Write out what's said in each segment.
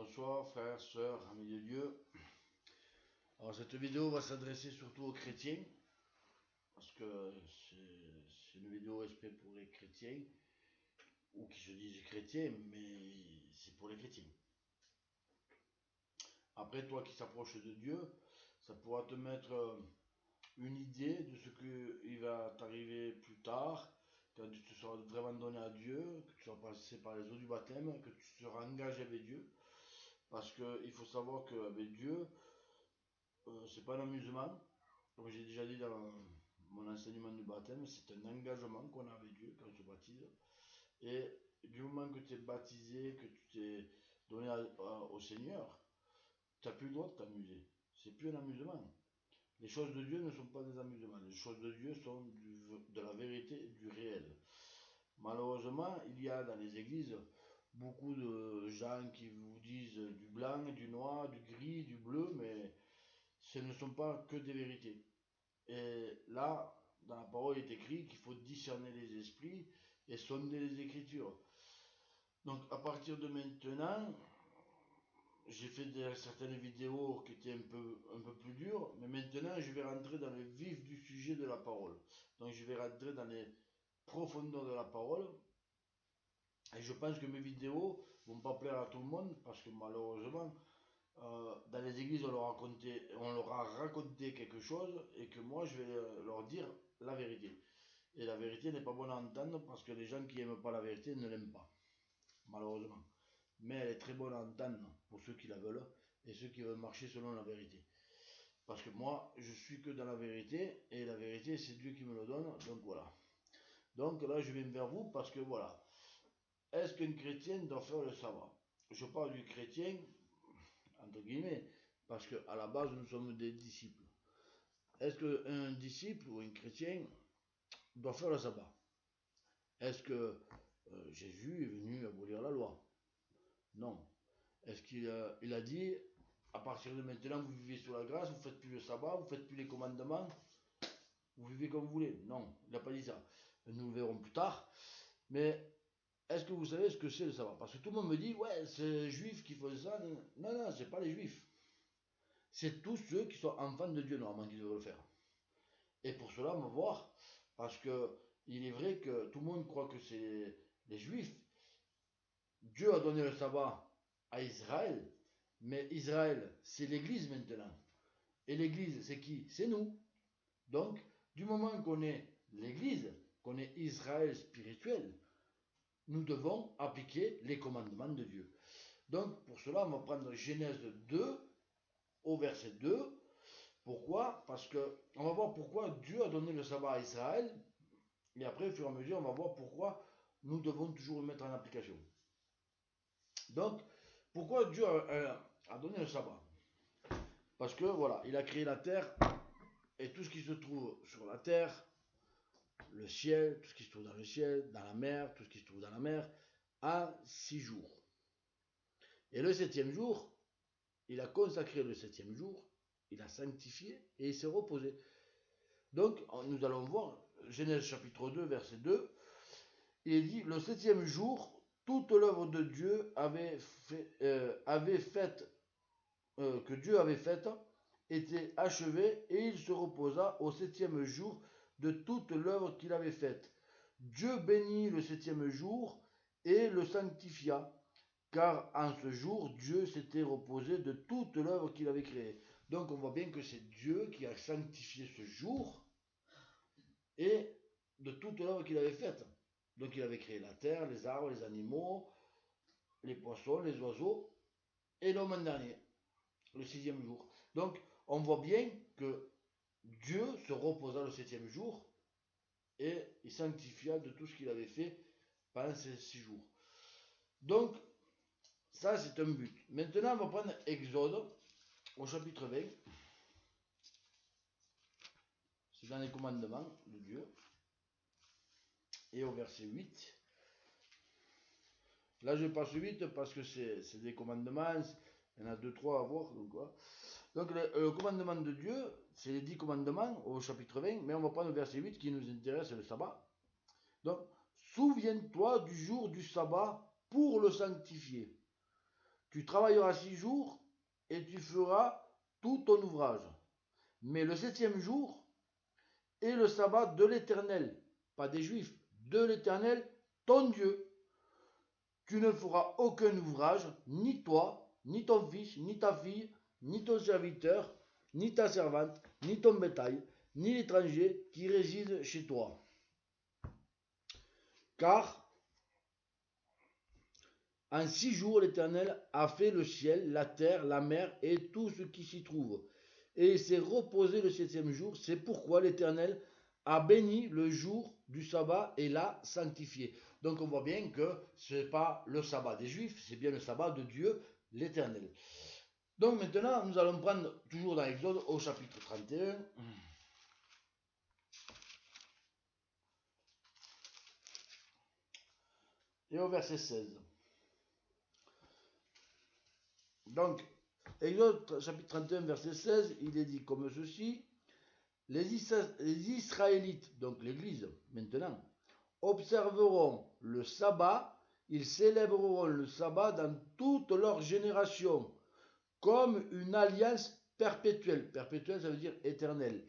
Bonsoir frères, sœurs, amis de Dieu. Alors cette vidéo va s'adresser surtout aux chrétiens, parce que c'est une vidéo respect pour les chrétiens, ou qui se disent chrétiens, mais c'est pour les chrétiens. Après, toi qui s'approches de Dieu, ça pourra te mettre une idée de ce qu'il va t'arriver plus tard, quand tu te seras vraiment donné à Dieu, que tu seras passé par les eaux du baptême, que tu seras engagé avec Dieu. Parce qu'il faut savoir qu'avec Dieu, c'est pas un amusement. Comme j'ai déjà dit dans mon enseignement du baptême, c'est un engagement qu'on a avec Dieu quand on se baptise. Et du moment que tu es baptisé, que tu t'es donné au Seigneur, tu n'as plus le droit de t'amuser. C'est plus un amusement. Les choses de Dieu ne sont pas des amusements. Les choses de Dieu sont de la vérité et du réel. Malheureusement, il y a dans les églises beaucoup de gens qui vous disent du blanc, du noir, du gris, du bleu, mais ce ne sont pas que des vérités. Et là, dans la parole, il est écrit qu'il faut discerner les esprits et sonder les Écritures. Donc, à partir de maintenant, j'ai fait certaines vidéos qui étaient un peu plus dures, mais maintenant, je vais rentrer dans le vif du sujet de la parole. Donc, je vais rentrer dans les profondeurs de la parole. Et je pense que mes vidéos vont pas plaire à tout le monde, parce que malheureusement, dans les églises, on leur a raconté quelque chose, et que moi, je vais leur dire la vérité. Et la vérité n'est pas bonne à entendre, parce que les gens qui n'aiment pas la vérité ne l'aiment pas, malheureusement. Mais elle est très bonne à entendre pour ceux qui la veulent, et ceux qui veulent marcher selon la vérité. Parce que moi, je suis que dans la vérité, et la vérité, c'est Dieu qui me le donne, donc voilà. Donc là, je viens vers vous, parce que voilà. Est-ce qu'un chrétien doit faire le sabbat? Je parle du chrétien, entre guillemets, parce qu'à la base, nous sommes des disciples. Est-ce qu'un disciple ou un chrétien doit faire le sabbat? Est-ce que Jésus est venu abolir la loi? Non. Est-ce qu'il a dit, à partir de maintenant, vous vivez sous la grâce, vous ne faites plus le sabbat, vous ne faites plus les commandements, vous vivez comme vous voulez? Non, il n'a pas dit ça. Nous le verrons plus tard. Mais est-ce que vous savez ce que c'est le sabbat? Parce que tout le monde me dit, ouais, c'est les juifs qui font ça. Non, non, c'est pas les juifs. C'est tous ceux qui sont enfants de Dieu, normalement, qui devraient le faire. Et pour cela, on va voir, parce que il est vrai que tout le monde croit que c'est les juifs. Dieu a donné le sabbat à Israël, mais Israël, c'est l'église maintenant. Et l'église, c'est qui? C'est nous. Donc, du moment qu'on est l'église, qu'on est Israël spirituel, nous devons appliquer les commandements de Dieu. Donc, pour cela, on va prendre Genèse 2 au verset 2. Pourquoi? Parce que on va voir pourquoi Dieu a donné le sabbat à Israël, et après, au fur et à mesure, on va voir pourquoi nous devons toujours le mettre en application. Donc, pourquoi Dieu a donné le sabbat? Parce que voilà, il a créé la terre et tout ce qui se trouve sur la terre, le ciel, tout ce qui se trouve dans le ciel, dans la mer, tout ce qui se trouve dans la mer, en 6 jours. Et le septième jour, il a consacré le septième jour, il a sanctifié et il s'est reposé. Donc, nous allons voir Genèse chapitre 2, verset 2. Il dit, le septième jour, toute l'œuvre de Dieu que Dieu avait faite était achevée, et il se reposa au septième jour de toute l'œuvre qu'il avait faite. Dieu bénit le septième jour et le sanctifia, car en ce jour, Dieu s'était reposé de toute l'œuvre qu'il avait créée. Donc on voit bien que c'est Dieu qui a sanctifié ce jour et de toute l'œuvre qu'il avait faite. Donc il avait créé la terre, les arbres, les animaux, les poissons, les oiseaux, et l'homme en dernier, le sixième jour. Donc on voit bien que Dieu se reposa le septième jour et il sanctifia de tout ce qu'il avait fait pendant ces 6 jours. Donc ça, c'est un but. Maintenant, on va prendre Exode au chapitre 20. C'est dans les commandements de Dieu. Et au verset 8. Là, je passe vite parce que c'est des commandements. Il y en a 2-3 à voir. Donc le commandement de Dieu, c'est les 10 commandements au chapitre 20. Mais on va prendre le verset 8 qui nous intéresse, c'est le sabbat. Donc, souviens-toi du jour du sabbat pour le sanctifier. Tu travailleras 6 jours et tu feras tout ton ouvrage. Mais le 7e jour est le sabbat de l'Éternel, pas des Juifs, de l'Éternel, ton Dieu. Tu ne feras aucun ouvrage, ni toi, ni ton fils, ni ta fille, ni ton serviteur, ni ta servante, ni ton bétail, ni l'étranger qui réside chez toi. Car en 6 jours, l'Éternel a fait le ciel, la terre, la mer et tout ce qui s'y trouve. Et il s'est reposé le 7e jour. C'est pourquoi l'Éternel a béni le jour du sabbat et l'a sanctifié. Donc on voit bien que ce n'est pas le sabbat des Juifs, c'est bien le sabbat de Dieu, l'Éternel. Donc maintenant, nous allons prendre, toujours dans Exode, au chapitre 31. Et au verset 16. Donc, Exode chapitre 31, verset 16, il est dit comme ceci. Les Israélites, donc l'Église maintenant, observeront le sabbat, ils célébreront le sabbat dans toutes leurs générations, comme une alliance perpétuelle. Perpétuelle, ça veut dire éternelle.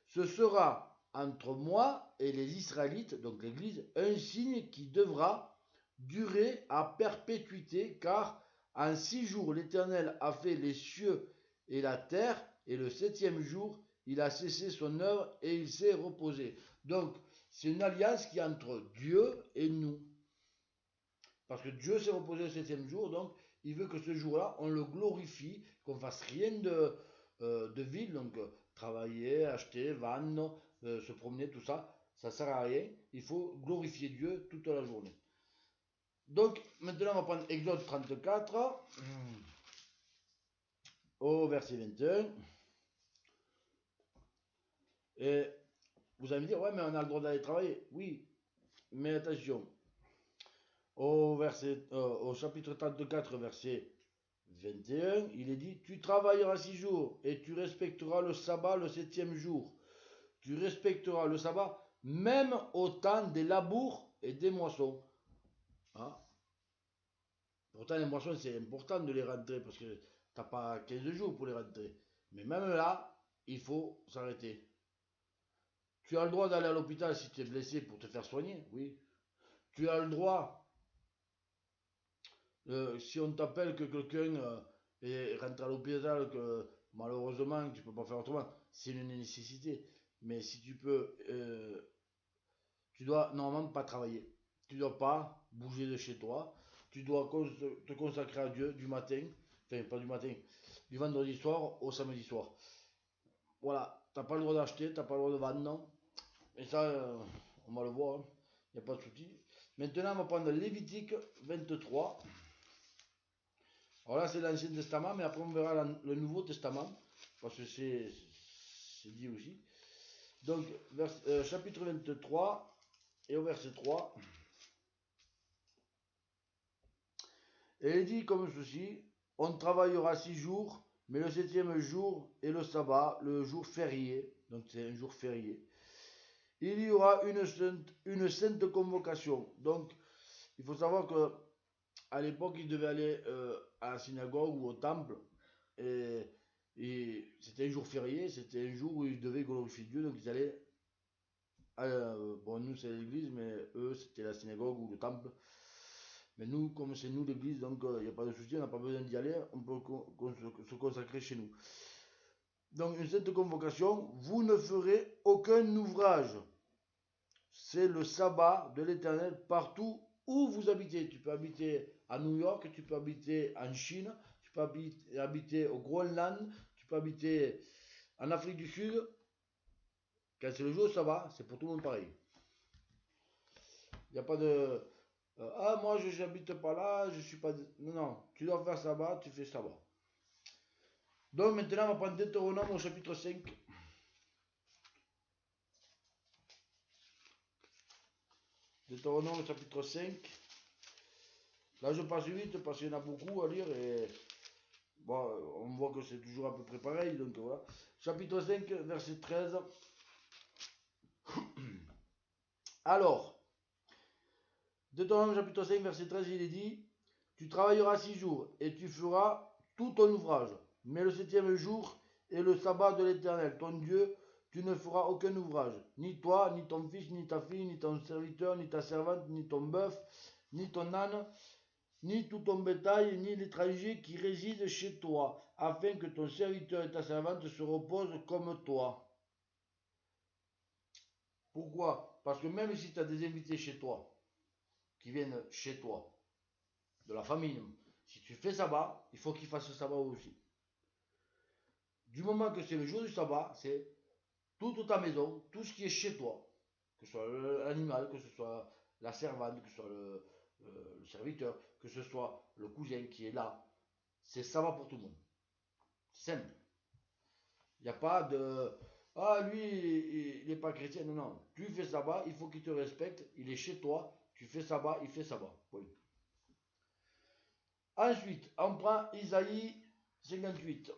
Ce sera entre moi et les Israélites, donc l'Église, un signe qui devra durer à perpétuité, car en 6 jours l'Éternel a fait les cieux et la terre, et le 7e jour il a cessé son œuvre et il s'est reposé. Donc c'est une alliance qui est entre Dieu et nous. Parce que Dieu s'est reposé le 7e jour, donc il veut que ce jour-là, on le glorifie, qu'on fasse rien de vil, donc travailler, acheter, vendre, se promener, tout ça, ça sert à rien. Il faut glorifier Dieu toute la journée. Donc maintenant on va prendre Exode 34 au verset 21. Et vous allez me dire, ouais mais on a le droit d'aller travailler. Oui, mais attention, au chapitre 34 verset 21, il est dit, tu travailleras 6 jours et tu respecteras le sabbat le 7e jour. Tu respecteras le sabbat même au temps des labours et des moissons. Hein? Pourtant les moissons c'est important de les rentrer parce que t'as pas 15 jours pour les rentrer. Mais même là, il faut s'arrêter. Tu as le droit d'aller à l'hôpital si tu es blessé pour te faire soigner, oui. Tu as le droit, si on t'appelle que quelqu'un rentre à l'hôpital, que malheureusement tu peux pas faire autrement, c'est une nécessité. Mais si tu peux, tu dois normalement pas travailler. Tu dois pas bouger de chez toi. Tu dois te consacrer à Dieu du matin, enfin pas du matin, du vendredi soir au samedi soir. Voilà, t'as pas le droit d'acheter, t'as pas le droit de vendre, non. Et ça, on va le voir, il n'y a pas de souci. Maintenant, on va prendre Lévitique 23. Alors là, c'est l'Ancien Testament, mais après, on verra le Nouveau Testament, parce que c'est dit aussi. Donc, chapitre 23, et au verset 3. Et il dit comme ceci, on travaillera 6 jours, mais le 7e jour est le sabbat, le jour férié, donc c'est un jour férié. Il y aura une sainte convocation. Donc, il faut savoir que à l'époque, ils devaient aller à la synagogue ou au temple. Et c'était un jour férié, c'était un jour où ils devaient glorifier Dieu. Donc, ils allaient. Bon, nous, c'est l'église, mais eux, c'était la synagogue ou le temple. Mais nous, comme c'est nous l'église, donc il n'y a pas de souci, on n'a pas besoin d'y aller, on peut se consacrer chez nous. Donc, une sainte convocation, vous ne ferez aucun ouvrage. C'est le sabbat de l'Éternel partout où vous habitez. Tu peux habiter à New York, tu peux habiter en Chine, tu peux habiter au Groenland, tu peux habiter en Afrique du Sud. Quand c'est le jour, ça va, c'est pour tout le monde pareil. Il n'y a pas de... ah, moi, je n'habite pas là, je suis pas... Non, non, tu dois faire sabbat, tu fais sabbat. Donc maintenant, on va prendre Deutéronome au chapitre 5. Deutéronome au chapitre 5. Là, je passe vite parce qu'il y en a beaucoup à lire et bon, on voit que c'est toujours à peu près pareil. Donc voilà. Chapitre 5, verset 13. Alors, Deutéronome chapitre 5, verset 13, il est dit, Tu travailleras 6 jours et tu feras tout ton ouvrage. Mais le septième jour est le sabbat de l'Éternel, ton Dieu. Tu ne feras aucun ouvrage, ni toi, ni ton fils, ni ta fille, ni ton serviteur, ni ta servante, ni ton bœuf, ni ton âne, ni tout ton bétail, ni l'étranger qui réside chez toi, afin que ton serviteur et ta servante se reposent comme toi. Pourquoi? Parce que même si tu as des invités chez toi, qui viennent chez toi, de la famille, si tu fais sabbat, il faut qu'ils fassent sabbat aussi. Du moment que c'est le jour du sabbat, c'est toute ta maison, tout ce qui est chez toi, que ce soit l'animal, que ce soit la servante, que ce soit le serviteur, que ce soit le cousin qui est là, c'est sabbat pour tout le monde. Simple. Il n'y a pas de ah, lui, il n'est pas chrétien. Non, non. Tu fais sabbat, il faut qu'il te respecte. Il est chez toi. Tu fais sabbat, il fait sabbat. Oui. Ensuite, on prend Isaïe 58.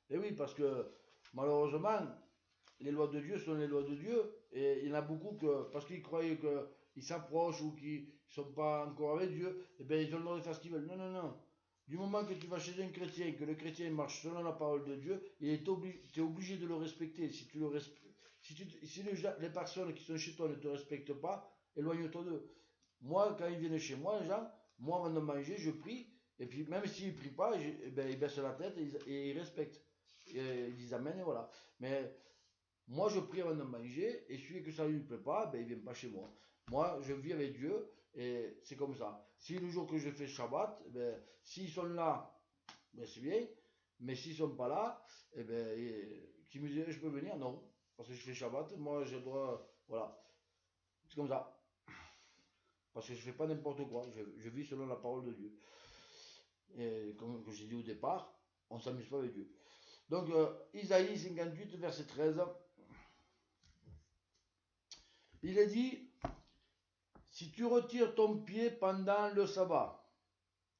Et oui, parce que malheureusement, les lois de Dieu sont les lois de Dieu. Et il y en a beaucoup que, parce qu'ils croyaient qu'ils s'approchent ou qu'ils ne sont pas encore avec Dieu, et bien ils ont le droit de faire ce qu'ils veulent. Non, non, non. Du moment que tu vas chez un chrétien, que le chrétien marche selon la parole de Dieu, tu es obligé de le respecter. Si tu le si les personnes qui sont chez toi ne te respectent pas, éloigne-toi d'eux. Moi, quand ils viennent chez moi, les gens, moi avant de manger, je prie, et puis même s'ils ne prient pas, ils baissent la tête et ils respectent. Et ils disent amen et voilà. Mais moi, je prie avant de manger, et celui que ça ne lui plaît pas, il ne vient pas chez moi. Moi, je vis avec Dieu, et c'est comme ça. Si le jour que je fais Shabbat, s'ils sont là, c'est bien, mais s'ils ne sont pas là, qui me disent je peux venir? Non, parce que je fais Shabbat, moi, je dois. Voilà, c'est comme ça. Parce que je ne fais pas n'importe quoi, je vis selon la parole de Dieu. Et comme j'ai dit au départ, on ne s'amuse pas avec Dieu. Donc, Isaïe 58, verset 13. Il est dit, si tu retires ton pied pendant le sabbat,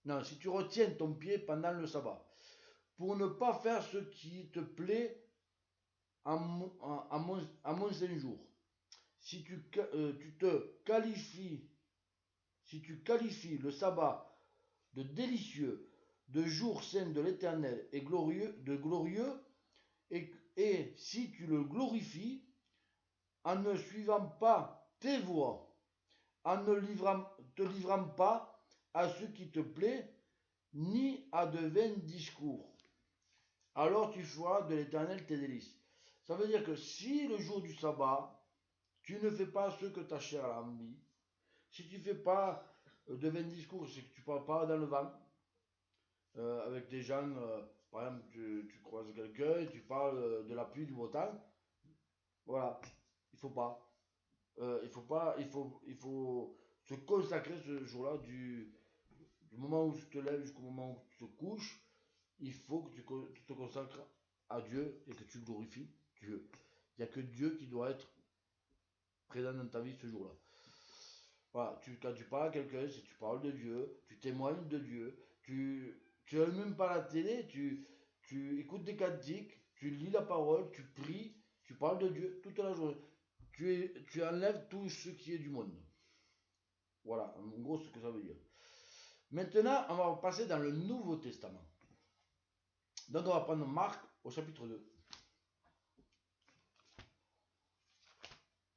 non, si tu retiens ton pied pendant le sabbat, pour ne pas faire ce qui te plaît à mon séjour, si tu te qualifies, si tu qualifies le sabbat de délicieux, de jour saint de l'Éternel et glorieux, et si tu le glorifies en ne suivant pas tes voies, en ne te livrant pas à ce qui te plaît, ni à de vains discours. Alors tu feras de l'Éternel tes délices. Ça veut dire que si le jour du sabbat, tu ne fais pas ce que ta chair a envie, si tu ne fais pas de vains discours, c'est que tu ne parles pas dans le vent, avec des gens, par exemple, tu croises quelqu'un et tu parles de la pluie, du beau temps, voilà, il faut pas. Il faut pas, il faut se consacrer ce jour-là du moment où tu te lèves jusqu'au moment où tu te couches. Il faut que tu te consacres à Dieu et que tu glorifies Dieu. Il n'y a que Dieu qui doit être présent dans ta vie ce jour-là. Voilà, quand tu parles à quelqu'un, si tu parles de Dieu, tu témoignes de Dieu, tu n'allumes pas la télé, tu écoutes des cantiques, tu lis la parole, tu pries, tu parles de Dieu toute la journée. Tu enlèves tout ce qui est du monde. Voilà, en gros, ce que ça veut dire. Maintenant, on va passer dans le Nouveau Testament. Donc, on va prendre Marc au chapitre 2.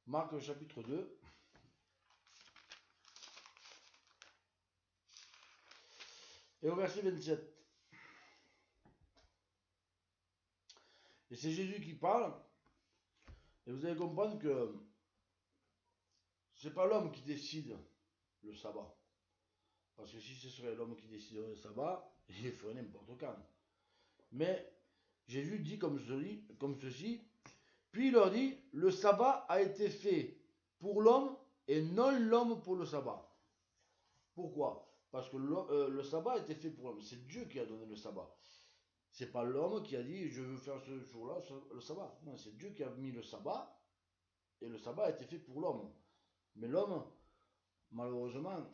Marc au chapitre 2. Et au verset 27. Et c'est Jésus qui parle. Et vous allez comprendre que c'est pas l'homme qui décide le sabbat. Parce que si ce serait l'homme qui déciderait le sabbat, il ferait n'importe quand. Mais Jésus dit comme ceci, puis il leur dit, le sabbat a été fait pour l'homme et non l'homme pour le sabbat. Pourquoi? Parce que le sabbat a été fait pour l'homme. C'est Dieu qui a donné le sabbat. C'est pas l'homme qui a dit je veux faire ce jour-là le sabbat. Non, c'est Dieu qui a mis le sabbat et le sabbat a été fait pour l'homme. Mais l'homme, malheureusement,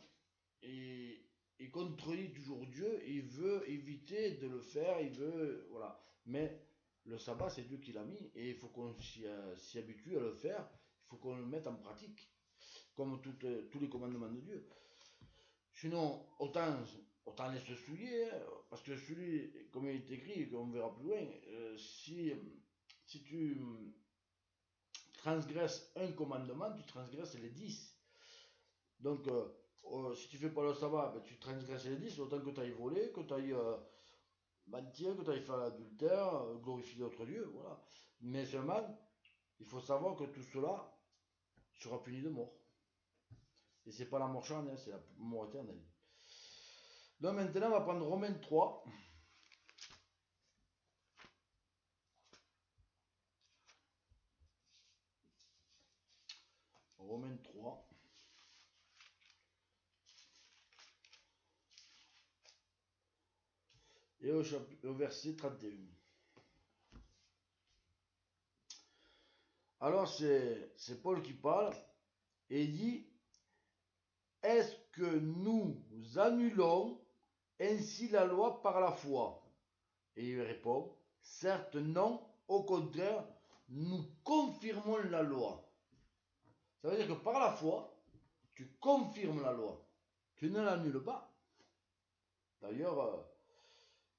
il contredit toujours Dieu, il veut éviter de le faire, il veut. Voilà. Mais le sabbat, c'est Dieu qui l'a mis et il faut qu'on s'y habitue à le faire, il faut qu'on le mette en pratique, comme tous les commandements de Dieu. Sinon, autant laisse se souiller, hein, parce que celui, comme il est écrit, qu'on verra plus loin, si tu transgresses un commandement, tu transgresses les 10. Donc, si tu fais pas le sabbat, ben, tu transgresses les 10, autant que tu ailles voler, que tu ailles mentir, que tu ailles faire l'adultère, glorifier d'autres dieux, voilà. Mais seulement, il faut savoir que tout cela sera puni de mort. Et c'est pas la mort charnelle, c'est la mort éternelle. Donc maintenant, on va prendre Romains 3. Romains 3. Et au verset 31. Alors c'est Paul qui parle et il dit, est-ce que nous annulons ainsi la loi par la foi? Et il répond, certes non, au contraire, nous confirmons la loi. Ça veut dire que par la foi, tu confirmes la loi. Tu ne l'annules pas. D'ailleurs,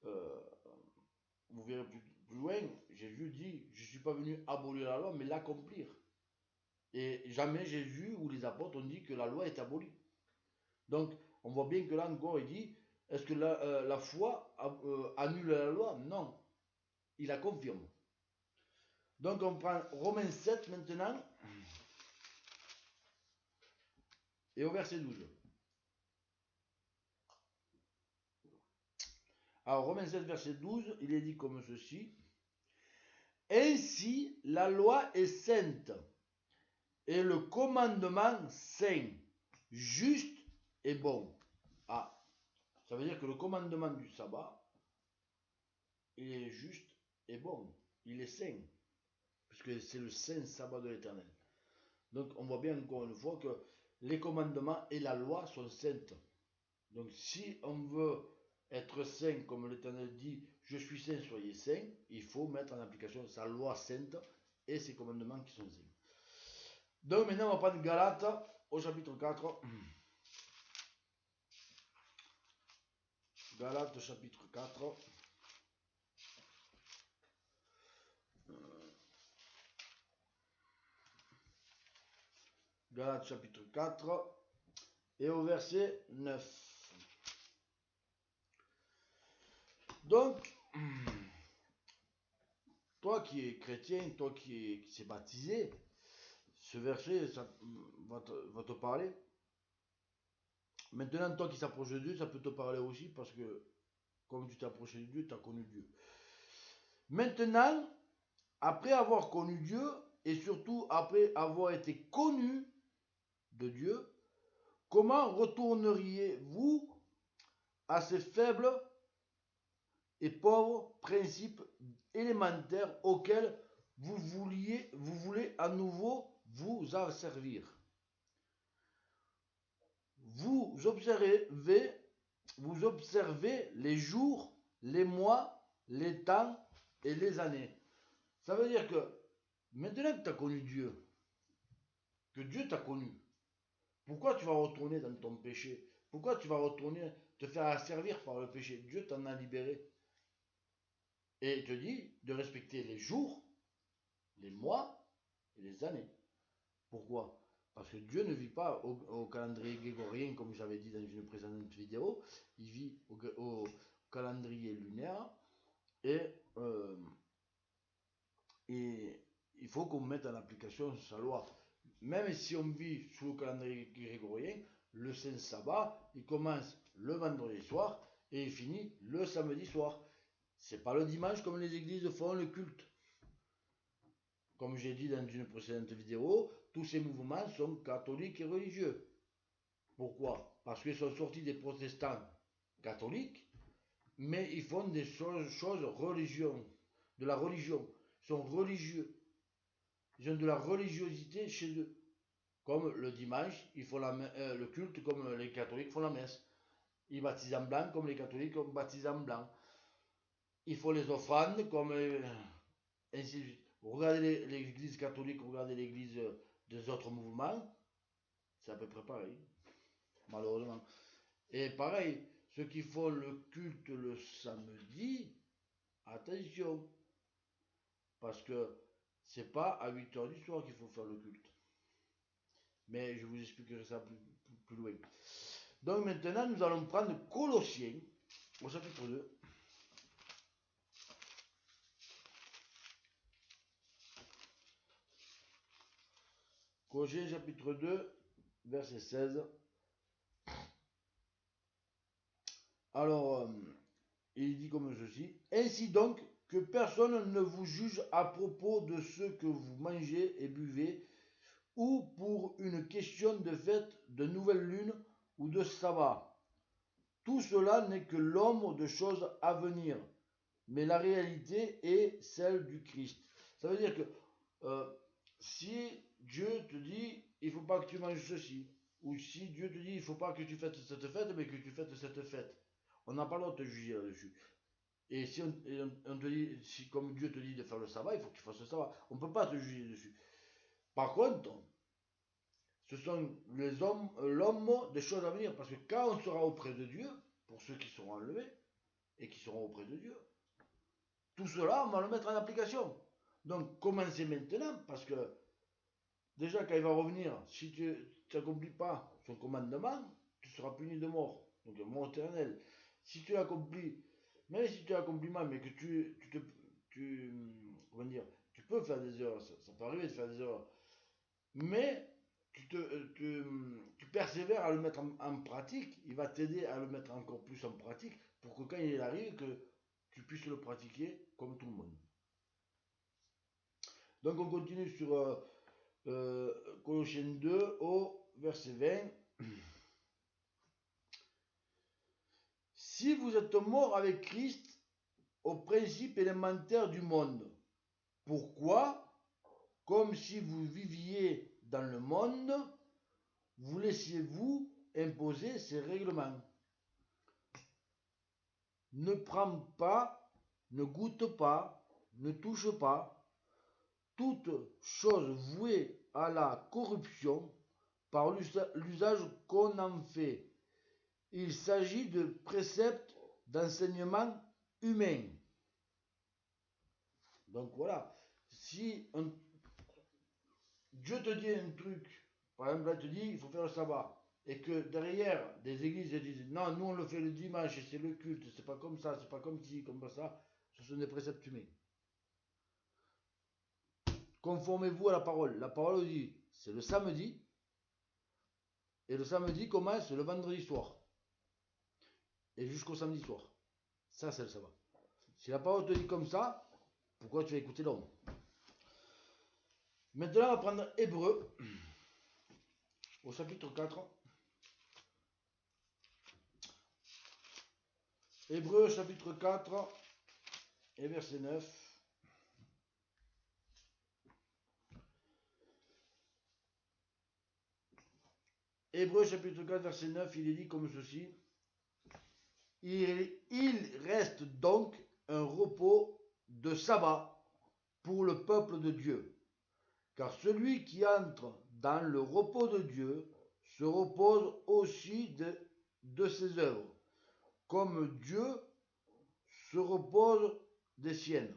euh, vous verrez plus loin, Jésus dit, je ne suis pas venu abolir la loi, mais l'accomplir. Et jamais Jésus ou les apôtres ont dit que la loi est abolie. Donc, on voit bien que là encore, il dit, est-ce que la foi annule la loi? Non, il la confirme. Donc, on prend Romains 7 maintenant, et au verset 12. Alors, Romains 7, verset 12, il est dit comme ceci. Ainsi, la loi est sainte, et le commandement saint, juste et bon. Ah, ça veut dire que le commandement du sabbat, il est juste et bon. Il est saint, puisque c'est le saint sabbat de l'Éternel. Donc on voit bien encore une fois que les commandements et la loi sont saintes. Donc si on veut être saint, comme l'Éternel dit, je suis saint, soyez saints, il faut mettre en application sa loi sainte et ses commandements qui sont saints. Donc maintenant on va prendre Galates au chapitre 4. Galates chapitre 4. Galates chapitre 4 et au verset 9. Donc, toi qui es chrétien, toi qui s'est baptisé, ce verset ça va te parler. Maintenant, toi qui s'approche de Dieu, ça peut te parler aussi parce que comme tu t'es approché de Dieu, tu as connu Dieu. Maintenant, après avoir connu Dieu et surtout après avoir été connu de Dieu, comment retourneriez-vous à ces faibles et pauvres principes élémentaires auxquels vous voulez à nouveau vous asservir? Vous observez les jours, les mois, les temps et les années. Ça veut dire que maintenant que tu as connu Dieu, que Dieu t'a connu, pourquoi tu vas retourner dans ton péché? Pourquoi tu vas retourner te faire asservir par le péché? Dieu t'en a libéré. Et il te dit de respecter les jours, les mois et les années. Pourquoi? Parce que Dieu ne vit pas au calendrier grégorien, comme j'avais dit dans une précédente vidéo, il vit au calendrier lunaire et, euh, et il faut qu'on mette en application sa loi. Même si on vit sous le calendrier grégorien, le Saint Sabbat, il commence le vendredi soir et il finit le samedi soir. C'est pas le dimanche comme les églises font le culte. Comme j'ai dit dans une précédente vidéo, tous ces mouvements sont catholiques et religieux. Pourquoi? Parce qu'ils sont sortis des protestants catholiques, mais ils font des choses de la religion. Ils sont religieux. Ils ont de la religiosité chez eux. Comme le dimanche, ils font le culte comme les catholiques font la messe. Ils baptisent en blanc comme les catholiques baptisent en blanc. Ils font les offrandes comme ainsi de suite. Regardez l'église catholique, regardez l'église des autres mouvements, c'est à peu près pareil, malheureusement. Et pareil, ceux qui font le culte le samedi, attention, parce que c'est pas à 8 h du soir qu'il faut faire le culte. Mais je vous expliquerai ça plus loin. Donc maintenant, nous allons prendre Colossiens, au chapitre 2. Colossiens chapitre 2, verset 16. Alors, il dit comme ceci. Ainsi donc, que personne ne vous juge à propos de ce que vous mangez et buvez, ou pour une question de fête, de nouvelle lune ou de sabbat. Tout cela n'est que l'ombre de choses à venir, mais la réalité est celle du Christ. Ça veut dire que si Dieu te dit il ne faut pas que tu manges ceci, ou si Dieu te dit il ne faut pas que tu fasses cette fête, mais que tu fasses cette fête, on n'a pas le droit de te juger là-dessus. Et si on te dit, si comme Dieu te dit de faire le sabbat, il faut que tu fasses le sabbat. On ne peut pas te juger dessus. Par contre, ce sont l'homme des choses à venir. Parce que quand on sera auprès de Dieu, pour ceux qui seront enlevés et qui seront auprès de Dieu, tout cela, on va le mettre en application. Donc, commencez maintenant, parce que déjà, quand il va revenir, si tu n'accomplis pas son commandement, tu seras puni de mort. Donc, mort éternelle. Si tu l'accomplis, même si tu l'accomplis mal, mais que comment dire, tu peux faire des erreurs, ça peut arriver de faire des erreurs, mais tu persévères à le mettre en pratique, il va t'aider à le mettre encore plus en pratique pour que quand il arrive, que tu puisses le pratiquer comme tout le monde. Donc on continue sur Colossiens 2 au verset 20. Si vous êtes mort avec Christ au principe élémentaire du monde, pourquoi, comme si vous viviez dans le monde, vous laissiez-vous imposer ces règlements? Ne prends pas, ne goûte pas, ne touche pas, toute chose vouée à la corruption par l'usage qu'on en fait. Il s'agit de préceptes d'enseignement humain. Donc voilà, si Dieu te dit un truc, par exemple, là, te dit il faut faire le sabbat, et que derrière des églises disent non, nous on le fait le dimanche et c'est le culte, c'est pas comme ça, c'est pas comme ci, comme ça, ce sont des préceptes humains. Conformez-vous à la parole. La parole dit c'est le samedi, et le samedi commence le vendredi soir, et jusqu'au samedi soir. Ça, c'est le sabbat. Si la parole te dit comme ça, pourquoi tu vas écouter l'homme? Maintenant, on va prendre Hébreu, au chapitre 4. Hébreu, chapitre 4, et verset 9. Hébreu, chapitre 4, verset 9, il est dit comme ceci. Il reste donc un repos de sabbat pour le peuple de Dieu. Car celui qui entre dans le repos de Dieu se repose aussi de ses œuvres, comme Dieu se repose des siennes.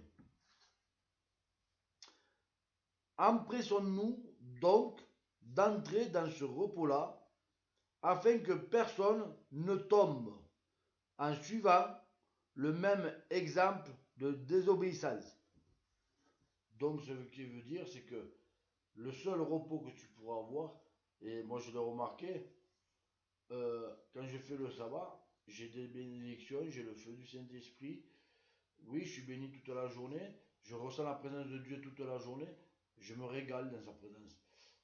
Empressons-nous donc d'entrer dans ce repos-là, afin que personne ne tombe en suivant le même exemple de désobéissance. Donc ce qui veut dire, c'est que le seul repos que tu pourras avoir, et moi je l'ai remarqué, quand je fais le sabbat, j'ai des bénédictions, j'ai le feu du Saint-Esprit. Oui, je suis béni toute la journée, je ressens la présence de Dieu toute la journée, je me régale dans sa présence.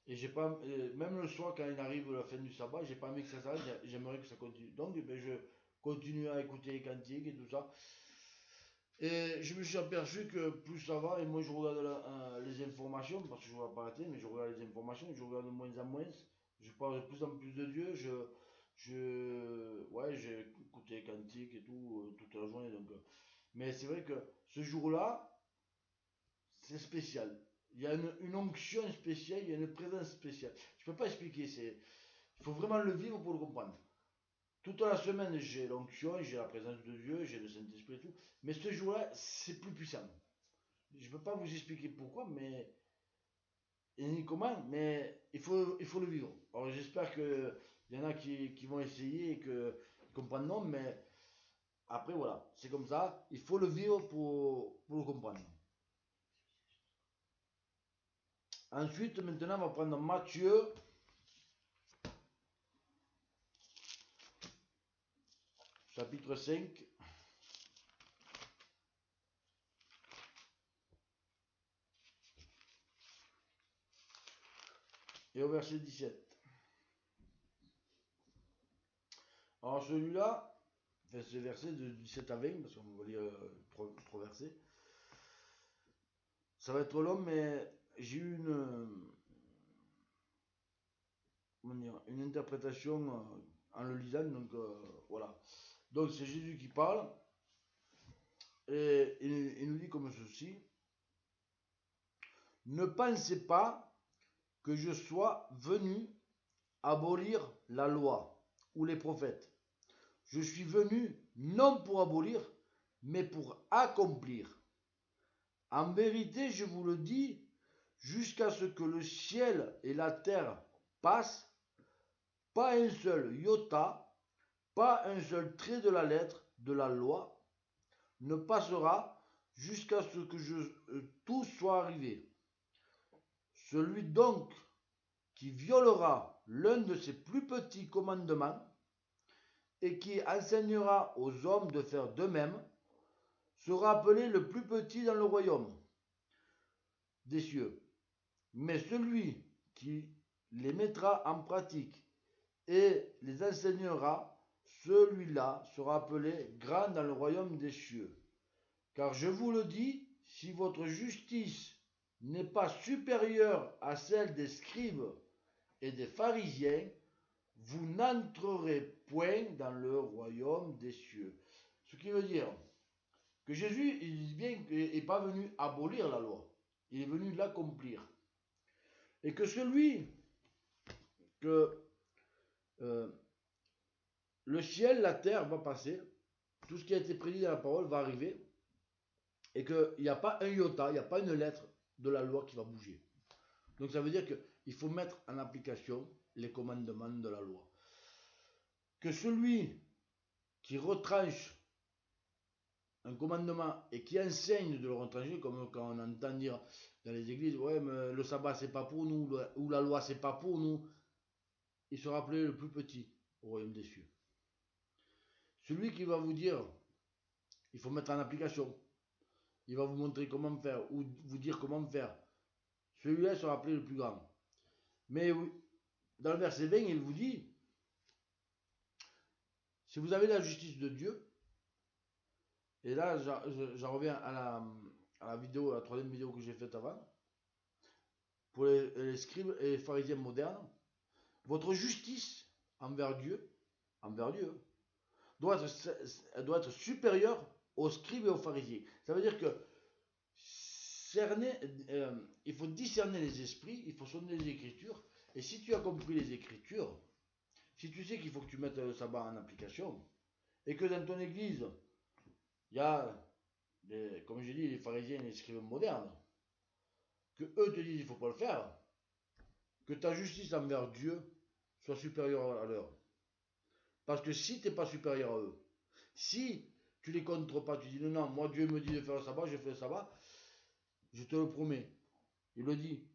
Et j'ai pas, même le soir, quand il arrive la fin du sabbat, j'ai pas envie que ça s'arrête, j'aimerais que ça continue. Donc, je continue à écouter les cantiques et tout ça. Et je me suis aperçu que plus ça va, et moi je regarde les informations, parce que je ne vois pas la télé, mais je regarde les informations, je regarde de moins en moins. Je parle de plus en plus de Dieu, ouais, j'ai écouté les cantiques et tout, toute la journée. Donc, mais c'est vrai que ce jour-là, c'est spécial. Il y a une onction spéciale, il y a une présence spéciale. Je ne peux pas expliquer, il faut vraiment le vivre pour le comprendre. Toute la semaine, j'ai l'onction, j'ai la présence de Dieu, j'ai le Saint-Esprit et tout. Mais ce jour-là, c'est plus puissant. Je ne peux pas vous expliquer pourquoi, mais ni comment, mais il faut le vivre. Alors j'espère qu'il y en a qui vont essayer et qu'ils comprendront, mais après voilà, c'est comme ça. Il faut le vivre pour le comprendre. Ensuite, maintenant, on va prendre Matthieu, chapitre 5, et au verset 17. Alors celui-là, enfin ce verset de 17 à 20, parce qu'on va lire trois versets, ça va être long, mais j'ai eu une interprétation en le lisant, donc voilà. Donc c'est Jésus qui parle, et il nous dit comme ceci: ne pensez pas que je sois venu abolir la loi ou les prophètes. Je suis venu non pour abolir, mais pour accomplir. En vérité, je vous le dis, jusqu'à ce que le ciel et la terre passent, pas un seul iota, pas un seul trait de la lettre de la loi ne passera jusqu'à ce que tout soit arrivé. Celui donc qui violera l'un de ces plus petits commandements et qui enseignera aux hommes de faire de même sera appelé le plus petit dans le royaume des cieux. Mais celui qui les mettra en pratique et les enseignera, celui-là sera appelé grand dans le royaume des cieux. Car je vous le dis, si votre justice n'est pas supérieure à celle des scribes et des pharisiens, vous n'entrerez point dans le royaume des cieux. Ce qui veut dire que Jésus, il dit bien qu'il n'est pas venu abolir la loi, il est venu l'accomplir. Et que celui que euh, le ciel, la terre va passer, tout ce qui a été prédit dans la parole va arriver, et qu'il n'y a pas un iota, il n'y a pas une lettre de la loi qui va bouger. Donc ça veut dire qu'il faut mettre en application les commandements de la loi. Que celui qui retranche un commandement et qui enseigne de le retrancher, comme quand on entend dire dans les églises, ouais, mais le sabbat c'est pas pour nous, ou la loi c'est pas pour nous, il sera appelé le plus petit au royaume des cieux. Celui qui va vous dire, il faut mettre en application, il va vous montrer comment faire, ou vous dire comment faire, celui-là sera appelé le plus grand. Mais dans le verset 20, il vous dit, si vous avez la justice de Dieu, et là j'en reviens à la vidéo, à la troisième vidéo que j'ai faite avant, pour les scribes et les pharisiens modernes, votre justice envers Dieu, doit être supérieure aux scribes et aux pharisiens. Ça veut dire que il faut discerner les esprits, il faut sonner les Écritures, et si tu as compris les Écritures, si tu sais qu'il faut que tu mettes le sabbat en application, et que dans ton église, il y a, comme j'ai dit, les pharisiens et les scribes modernes, que eux te disent qu'il ne faut pas le faire, que ta justice envers Dieu soit supérieure à leur. Parce que si tu n'es pas supérieur à eux, si tu les contres pas, tu dis non, non, moi Dieu me dit de faire le sabbat, je fais le sabbat, je te le promets. Il le dit,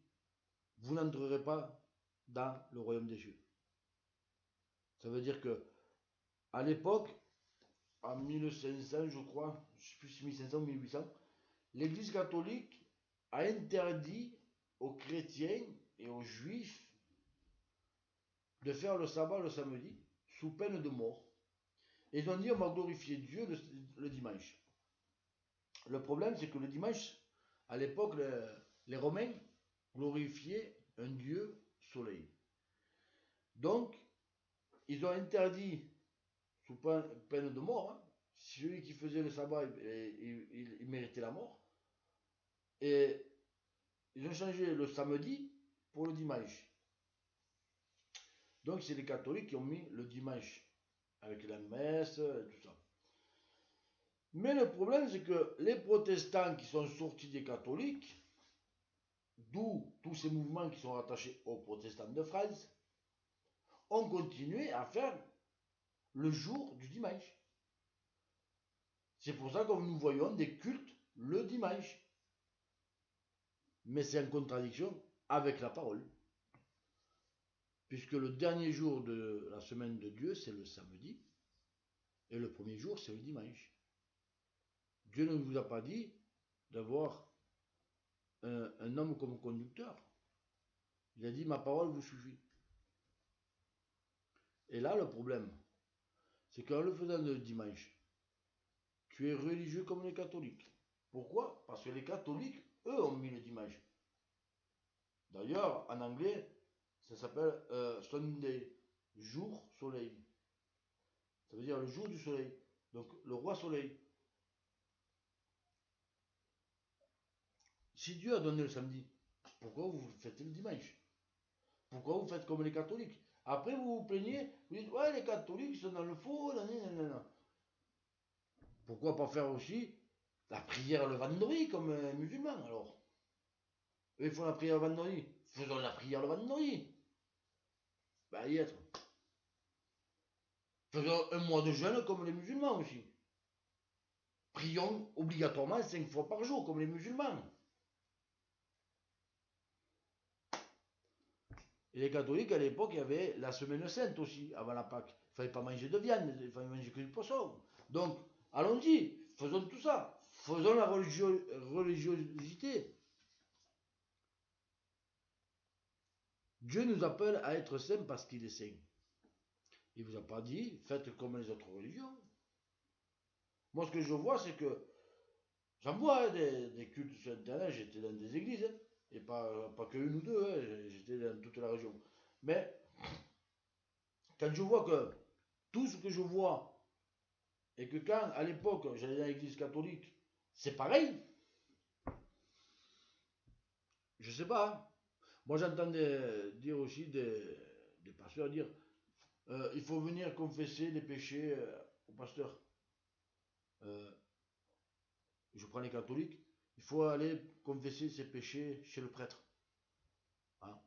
vous n'entrerez pas dans le royaume des cieux. Ça veut dire que à l'époque, en 1500, je crois, je ne sais plus si 1500 ou 1800, l'Église catholique a interdit aux chrétiens et aux juifs de faire le sabbat le samedi sous peine de mort. Et ils ont dit on va glorifier Dieu le dimanche. Le problème c'est que le dimanche, à l'époque, les Romains glorifiaient un dieu soleil. Donc, ils ont interdit sous peine de mort, hein, celui qui faisait le sabbat, il méritait la mort. Et ils ont changé le samedi pour le dimanche. Donc c'est les catholiques qui ont mis le dimanche avec la messe et tout ça. Mais le problème, c'est que les protestants qui sont sortis des catholiques, d'où tous ces mouvements qui sont rattachés aux protestants de France, ont continué à faire le jour du dimanche. C'est pour ça que nous voyons des cultes le dimanche. Mais c'est en contradiction avec la parole. Puisque le dernier jour de la semaine de Dieu, c'est le samedi. Et le premier jour, c'est le dimanche. Dieu ne vous a pas dit d'avoir un homme comme conducteur. Il a dit, ma parole vous suffit. Et là, le problème, c'est qu'en le faisant le dimanche, tu es religieux comme les catholiques. Pourquoi? Parce que les catholiques, eux, ont mis le dimanche. D'ailleurs, en anglais, ça s'appelle Sunday, jour soleil. Ça veut dire le jour du soleil. Donc, le roi soleil. Si Dieu a donné le samedi, pourquoi vous faites le dimanche? Pourquoi vous faites comme les catholiques? Après, vous vous plaignez, vous dites, ouais, les catholiques sont dans le faux, nanana. Pourquoi pas faire aussi la prière le vendredi comme les musulmans alors? Eux, ils font la prière le vendredi. Faisons la prière le vendredi. Bah, y être. Faisons un mois de jeûne comme les musulmans aussi. Prions obligatoirement 5 fois par jour comme les musulmans. Et les catholiques, à l'époque, il y avait la semaine sainte aussi, avant la Pâque. Il ne fallait pas manger de viande, il fallait manger que du poisson. Donc, allons-y, faisons tout ça. Faisons la religiosité. Dieu nous appelle à être saints parce qu'il est saint. Il ne vous a pas dit, faites comme les autres religions. Moi, ce que je vois, c'est que j'en vois des cultes sur Internet, j'étais dans des églises, hein, et pas que une ou deux, hein, j'étais dans toute la région. Mais quand je vois que tout ce que je vois, et que quand, à l'époque, j'allais dans l'église catholique, c'est pareil, je sais pas. Hein. Moi, j'entendais dire aussi des pasteurs dire il faut venir confesser les péchés au pasteur. Euh, je prends les catholiques, il faut aller confesser ses péchés chez le prêtre. Hein.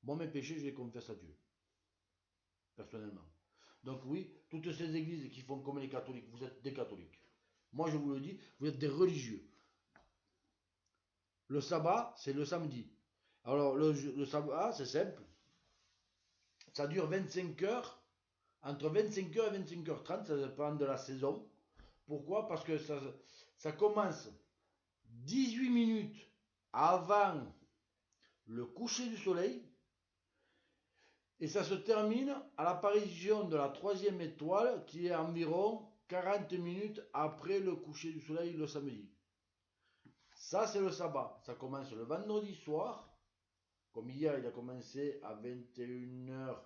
Moi, mes péchés, je les confesse à Dieu, personnellement. Donc oui, toutes ces églises qui font comme les catholiques, vous êtes des catholiques. Moi, je vous le dis, vous êtes des religieux. Le sabbat, c'est le samedi. Alors, le sabbat, c'est simple. Ça dure 25 heures, entre 25 heures et 25h30, ça dépend de la saison. Pourquoi? Parce que ça commence 18 minutes avant le coucher du soleil et ça se termine à l'apparition de la troisième étoile qui est environ 40 minutes après le coucher du soleil le samedi. Ça, c'est le sabbat. Ça commence le vendredi soir. Comme hier, il a commencé à 21h.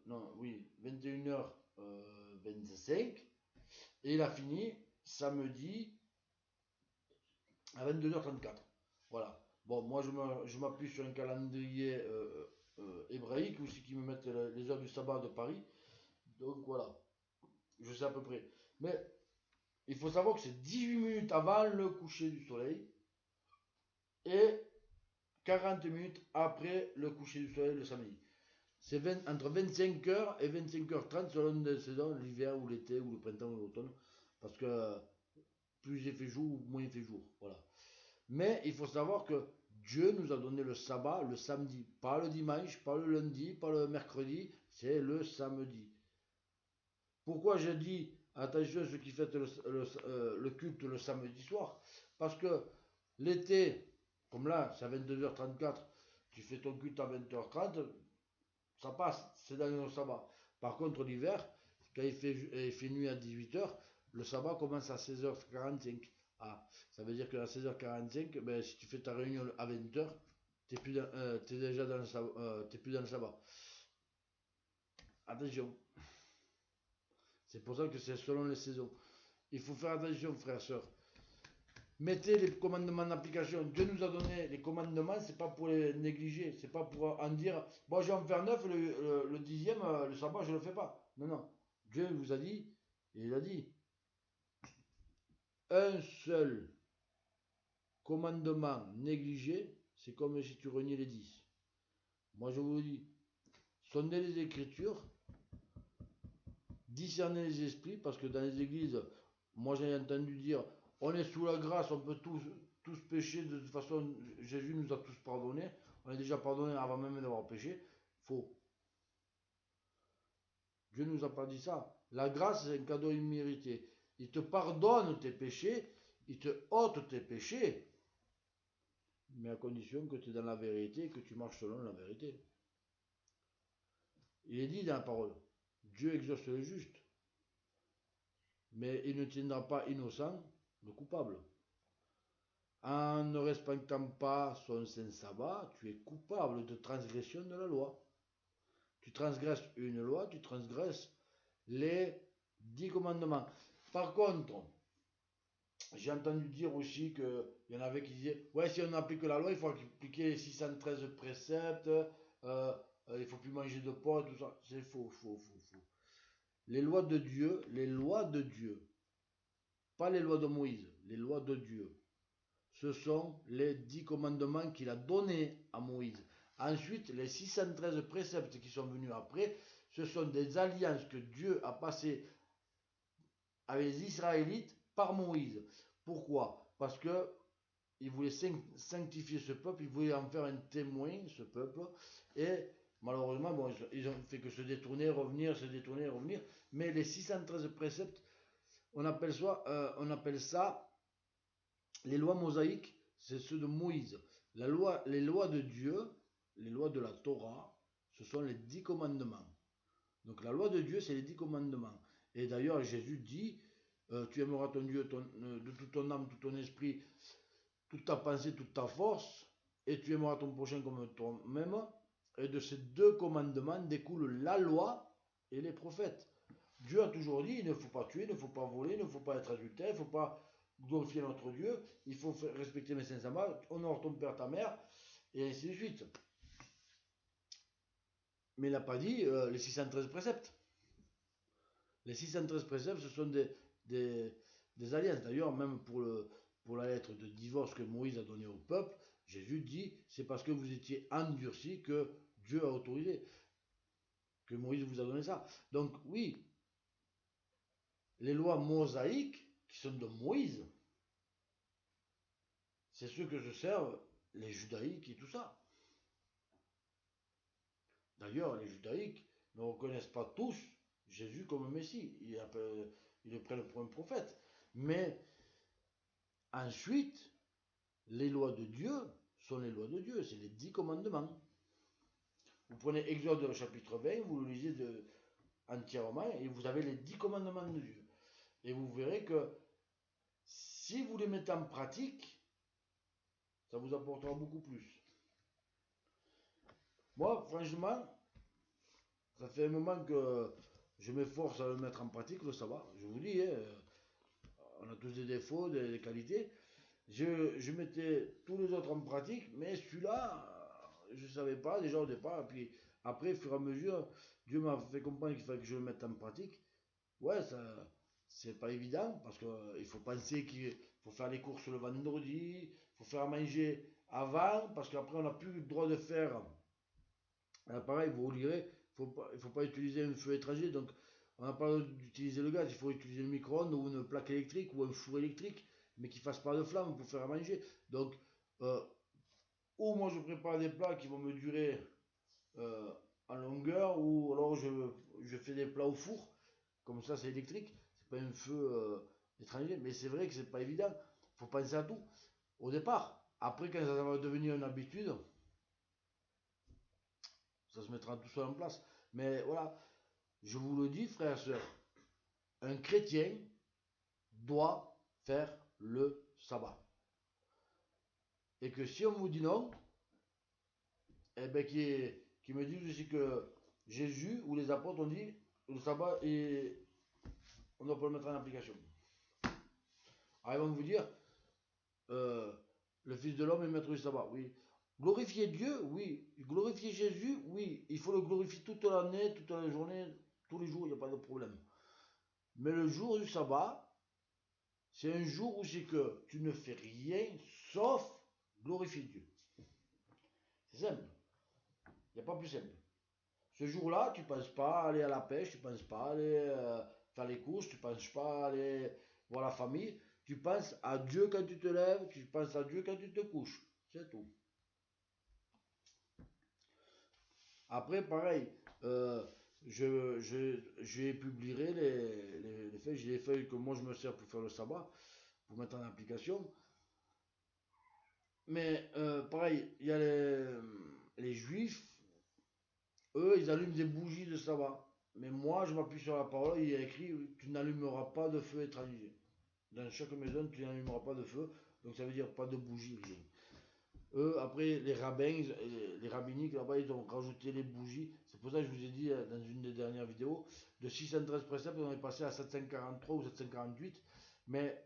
Non, oui, 21h25. Et il a fini samedi à 22h34. Voilà. Bon, moi, je m'appuie sur un calendrier hébraïque aussi qui me met les heures du sabbat de Paris. Donc voilà, je sais à peu près. Mais il faut savoir que c'est 18 minutes avant le coucher du soleil et 40 minutes après le coucher du soleil le samedi. C'est entre 25h et 25h30 selon les saisons, l'hiver ou l'été ou le printemps ou l'automne. Parce que plus il fait jour, moins il fait jour. Voilà. Mais il faut savoir que Dieu nous a donné le sabbat le samedi, pas le dimanche, pas le lundi, pas le mercredi, c'est le samedi. Pourquoi j'ai dit attention à ceux qui fêtent le culte le samedi soir? Parce que l'été, comme là, c'est à 22h34, tu fais ton culte à 20h30, ça passe, c'est dans le sabbat. Par contre, l'hiver, quand il fait nuit à 18h, le sabbat commence à 16h45. Ah, ça veut dire qu'à 16h45, ben, si tu fais ta réunion à 20h, t'es déjà dans le sabbat, t'es plus dans le sabbat. Attention. C'est pour ça que c'est selon les saisons. Il faut faire attention, frères et sœurs. Mettez les commandements en application. Dieu nous a donné les commandements, c'est pas pour les négliger, c'est pas pour en dire, bon, je vais en faire 9, le 10e, le sabbat, je le fais pas. Non, non. Dieu vous a dit, et il a dit, un seul commandement négligé, c'est comme si tu reniais les 10. Moi, je vous le dis, sondez les Écritures, discernez les esprits, parce que dans les églises, moi j'ai entendu dire, on est sous la grâce, on peut tous pécher, de toute façon, Jésus nous a tous pardonné, on est déjà pardonné avant même d'avoir péché. Faux. Dieu ne nous a pas dit ça. La grâce, c'est un cadeau immérité. Il te pardonne tes péchés, il te ôte tes péchés, mais à condition que tu es dans la vérité et que tu marches selon la vérité. Il est dit dans la parole, Dieu exauce le juste, mais il ne tiendra pas innocent le coupable. En ne respectant pas son saint sabbat, tu es coupable de transgression de la loi. Tu transgresses une loi, tu transgresses les 10 commandements. Par contre, j'ai entendu dire aussi qu'il y en avait qui disaient, ouais, si on applique la loi, il faut appliquer les 613 préceptes, il ne faut plus manger de porc, tout ça. C'est faux, faux, faux, faux. Les lois de Dieu, pas les lois de Moïse, les lois de Dieu, ce sont les 10 commandements qu'il a donnés à Moïse. Ensuite, les 613 préceptes qui sont venus après, ce sont des alliances que Dieu a passées avec les Israélites par Moïse. Pourquoi? Parce que il voulait sanctifier ce peuple, il voulait en faire un témoin, ce peuple, et malheureusement, bon, ils ont fait que se détourner, revenir, se détourner, revenir, mais les 613 préceptes, on appelle ça les lois mosaïques, c'est ceux de Moïse. Les lois de Dieu, les lois de la Torah, ce sont les 10 commandements. Donc la loi de Dieu, c'est les 10 commandements. Et d'ailleurs, Jésus dit, tu aimeras ton Dieu de toute ton âme, tout ton esprit, toute ta pensée, toute ta force, et tu aimeras ton prochain comme toi-même. Et de ces deux commandements découlent la loi et les prophètes. Dieu a toujours dit, il ne faut pas tuer, il ne faut pas voler, il ne faut pas être adultère, il ne faut pas glorifier notre Dieu, il faut respecter mes saints sabbats, honore ton père, ta mère, et ainsi de suite. Mais il n'a pas dit les 613 préceptes. Les 613 préceptes, ce sont des alliances. D'ailleurs, même pour la lettre de divorce que Moïse a donnée au peuple, Jésus dit, c'est parce que vous étiez endurcis que Dieu a autorisé, que Moïse vous a donné ça. Donc oui, les lois mosaïques, qui sont de Moïse, c'est ceux que se servent les judaïques et tout ça. D'ailleurs, les judaïques ne reconnaissent pas tous Jésus comme Messie. Ils le prennent pour un prophète. Mais ensuite, les lois de Dieu sont les lois de Dieu. C'est les 10 commandements. Vous prenez Exode chapitre 20, vous le lisez entièrement et vous avez les 10 commandements de Dieu. Et vous verrez que si vous les mettez en pratique, ça vous apportera beaucoup plus. Moi, franchement, ça fait un moment que je m'efforce à le mettre en pratique, le sabbat. Je vous dis, hein, on a tous des défauts, des qualités. Je mettais tous les autres en pratique, mais celui-là, je ne savais pas déjà au départ. Et puis après, au fur et à mesure, Dieu m'a fait comprendre qu'il fallait que je le mette en pratique. Ouais, ça, c'est pas évident parce qu'il faut penser qu'il faut faire les courses le vendredi, il faut faire à manger avant parce qu'après on n'a plus le droit de faire. Pareil, vous lirez, il faut pas utiliser un feu étranger, donc on n'a pas le droit d'utiliser le gaz, il faut utiliser le micro-ondes ou une plaque électrique ou un four électrique, mais qui fasse pas de flamme pour faire à manger. Donc, euh, ou moi je prépare des plats qui vont me durer euh, en longueur, ou alors je fais des plats au four, comme ça c'est électrique, c'est pas un feu étranger, mais c'est vrai que c'est pas évident, faut penser à tout au départ. Après, quand ça va devenir une habitude, ça se mettra tout seul en place. Mais voilà, je vous le dis, frères et sœurs, un chrétien doit faire le sabbat. Et que si on vous dit non, eh ben qui me disent aussi que Jésus ou les apôtres ont dit le sabbat et on doit pas le mettre en application. Alors ils vont vous dire, euh, le Fils de l'homme est maître du sabbat, oui. Glorifier Dieu, oui. Glorifier Jésus, oui. Il faut le glorifier toute l'année, toute la journée, tous les jours, il n'y a pas de problème. Mais le jour du sabbat, c'est un jour où c'est que tu ne fais rien sauf glorifier Dieu. C'est simple. Il n'y a pas plus simple. Ce jour-là, tu ne penses pas aller à la pêche, tu ne penses pas aller faire les courses, tu ne penses pas aller voir la famille. Tu penses à Dieu quand tu te lèves, tu penses à Dieu quand tu te couches. C'est tout. Après, pareil, euh, je publierai les feuilles. J'ai les feuilles que moi je me sers pour faire le sabbat, pour mettre en application. Mais pareil, il y a les juifs, eux, ils allument des bougies de sabbat. Mais moi, je m'appuie sur la parole, il y a écrit, tu n'allumeras pas de feu étranger. Dans chaque maison, tu n'allumeras pas de feu, donc ça veut dire pas de bougie, rien. Eux, après, les rabbins, les rabbiniques, là-bas, ils ont rajouté les bougies. C'est pour ça que je vous ai dit dans une des dernières vidéos, de 613 préceptes, on est passé à 743 ou 748. Mais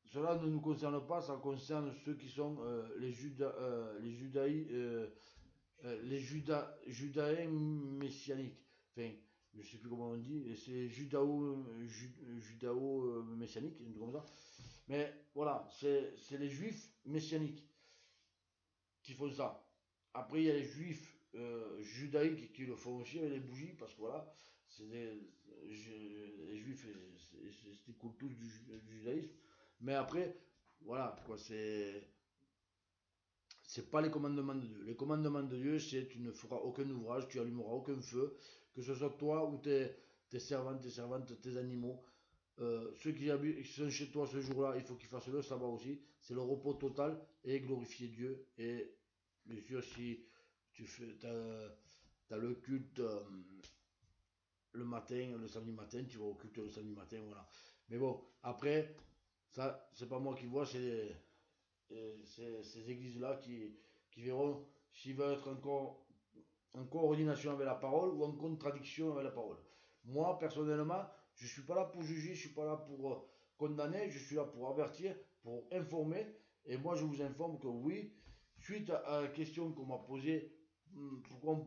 cela ne nous concerne pas, ça concerne ceux qui sont les judaïens messianiques. Enfin, je ne sais plus comment on dit, c'est judao-messianique, comme ça. Mais voilà, c'est les juifs messianiques qui font ça. Après, il y a les juifs judaïques qui le font aussi avec les bougies, parce que voilà, les juifs, c'est cool tous du judaïsme. Mais après, voilà, quoi, c'est pas les commandements de Dieu. Les commandements de Dieu, c'est tu ne feras aucun ouvrage, tu allumeras aucun feu, que ce soit toi ou tes servantes, tes animaux. Ceux qui sont chez toi ce jour-là, il faut qu'ils fassent le sabbat aussi. C'est le repos total et glorifier Dieu. Et bien sûr, si tu fais, t'as le culte le matin, le samedi matin, tu vas au culte le samedi matin, voilà. Mais bon, après, ça, c'est pas moi qui vois, c'est ces églises-là qui verront s'il va être encore en coordination avec la parole ou en contradiction avec la parole. Moi, personnellement, je ne suis pas là pour juger, je ne suis pas là pour condamner, je suis là pour avertir, pour informer. Et moi, je vous informe que oui, suite à la question qu'on m'a posée, pourquoi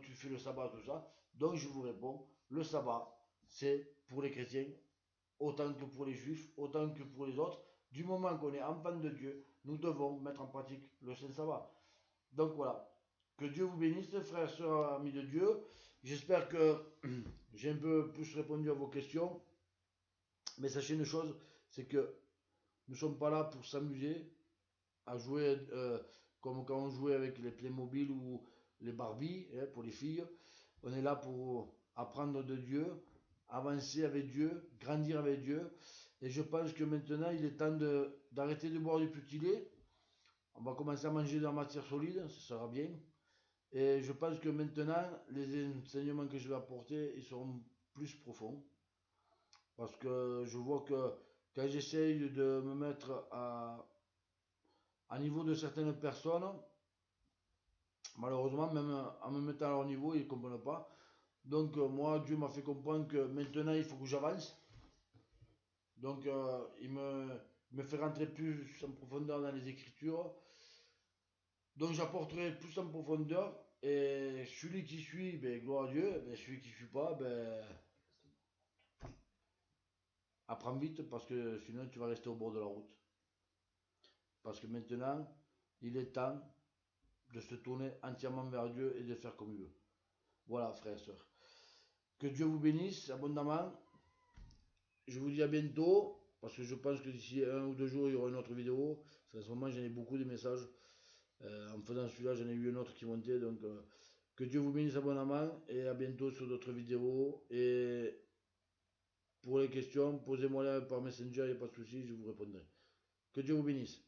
tu fais le sabbat, tout ça, donc je vous réponds, le sabbat, c'est pour les chrétiens, autant que pour les juifs, autant que pour les autres. Du moment qu'on est enfant de Dieu, nous devons mettre en pratique le Saint Sabbat. Donc voilà. Que Dieu vous bénisse, frères et sœurs, amis de Dieu. J'espère que j'ai un peu plus répondu à vos questions. Mais sachez une chose, c'est que nous ne sommes pas là pour s'amuser à jouer comme quand on jouait avec les Playmobil ou les Barbie pour les filles. On est là pour apprendre de Dieu, avancer avec Dieu, grandir avec Dieu. Et je pense que maintenant, il est temps d'arrêter de boire du petit lait. On va commencer à manger de la matière solide, ça sera bien. Et je pense que maintenant, les enseignements que je vais apporter, ils seront plus profonds. Parce que je vois que quand j'essaye de me mettre à niveau de certaines personnes, malheureusement, même en me mettant à leur niveau, ils ne comprennent pas. Donc moi, Dieu m'a fait comprendre que maintenant, il faut que j'avance. Donc il me fait rentrer plus en profondeur dans les Écritures. Donc j'apporterai plus en profondeur. Et celui qui suit, ben, gloire à Dieu. Ben, celui qui ne suit pas, ben, apprends vite parce que sinon tu vas rester au bord de la route. Parce que maintenant, il est temps de se tourner entièrement vers Dieu et de faire comme il veut. Voilà, frères et sœurs. Que Dieu vous bénisse abondamment. Je vous dis à bientôt. Parce que je pense que d'ici 1 ou 2 jours, il y aura une autre vidéo. En ce moment, j'en ai beaucoup de messages. En faisant celui-là, j'en ai eu un autre qui montait. Donc, que Dieu vous bénisse abondamment. Et à bientôt sur d'autres vidéos. Et pour les questions, posez-moi-les par Messenger, il n'y a pas de souci, je vous répondrai. Que Dieu vous bénisse.